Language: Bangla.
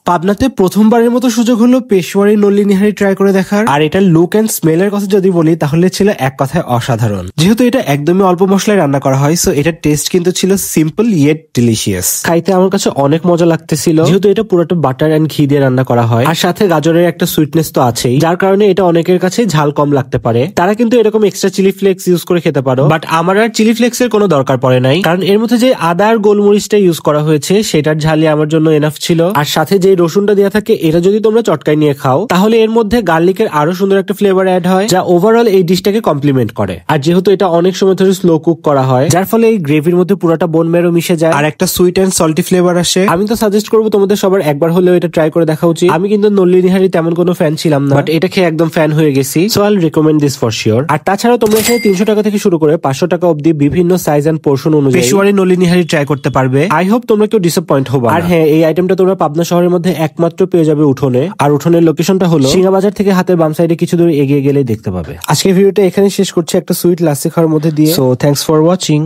পাবনাতে প্রথমবারের মতো সুযোগ হলো পেশোয়ারি নল্লি নিহারি ট্রাই করে দেখার। আর এটার লুক এন্ড স্মেলের কথা যদি বলি তাহলে ছিল এক কথায় অসাধারণ। যেহেতু এটা একদমই অল্প মশলায় রান্না করা হয়, সো এটার টেস্ট কিন্তু ছিল সিম্পল ইয়েট ডিলিশিয়াস। খাইতে আমার কাছে অনেক মজা লাগতেছিল, যেহেতু এটা পুরোটা বাটার এন্ড ঘি দিয়ে রান্না করা হয়, আর সাথে গাজরের একটা সুইটনেস তো আছেই, যার কারণে এটা অনেকের কাছে ঝাল কম লাগতে পারে। তারা কিন্তু এরকম এক্সট্রা চিলি ফ্লেক্স ইউজ করে খেতে পারো, বাট আমার আর চিলি ফ্লেক্স এর কোনো দরকার পড়ে নাই, কারণ এর মধ্যে যে আদা আর গোলমরিচটা ইউজ করা হয়েছে সেটার ঝালই আমার জন্য এনাফ ছিল। আর সাথে যে রসুনটা দেওয়া থাকে এটা যদি তোমরা চটকায় নিয়ে খাও তাহলে এর মধ্যে গার্লিকের আরো সুন্দর একটা ফ্লেভার অ্যাড হয়, যা ওভারঅল এই ডিশটাকে কমপ্লিমেন্ট করে। আর যেহেতু এটা অনেক সময় ধরে স্লো কুক করা হয়, যার ফলে এই গ্রেভির মধ্যে পুরোটা বোন মেরো মিশে যায় আর একটা সুইট এন্ড সল্টি ফ্লেভার আসে। আমি তো সাজেস্ট করবো তোমাদের সবার একবার হলেও এটা ট্রাই করে দেখা উচিত। আমি কিন্তু নল্লি নিহারি তেমন কোনো ফ্যান ছিলাম না, বাট এটা খেয়ে একদম ফ্যান হয়ে গেছি, so I will recommend this for sure. আর তাছাড়াও তোমরা এখানে 300 টাকা থেকে শুরু করে 500 টাকা অবধি বিভিন্ন সাইজ এন্ড পোর্শন অনুযায়ী পেশোয়ারি নল্লি নিহারি ট্রাই করতে পারবে। আই হোপ তোমরা কেউ ডিসঅ্যাপয়েন্ট হবে। আর হ্যাঁ, এই আইটেমটা তোমরা পাবনা শহরের মধ্যে একমাত্র পেয়ে যাবে উঠোনে, আর উঠোনের লোকেশনটা হলো সিঙ্গাবাজার থেকে হাতের বাম সাইডে কিছু দূর এগিয়ে গেলেই দেখতে পাবে। আজকের ভিডিওটা এখানে শেষ করছি একটা সুইট লাসি খাওয়ার মধ্যে দিয়ে। So thanks for watching.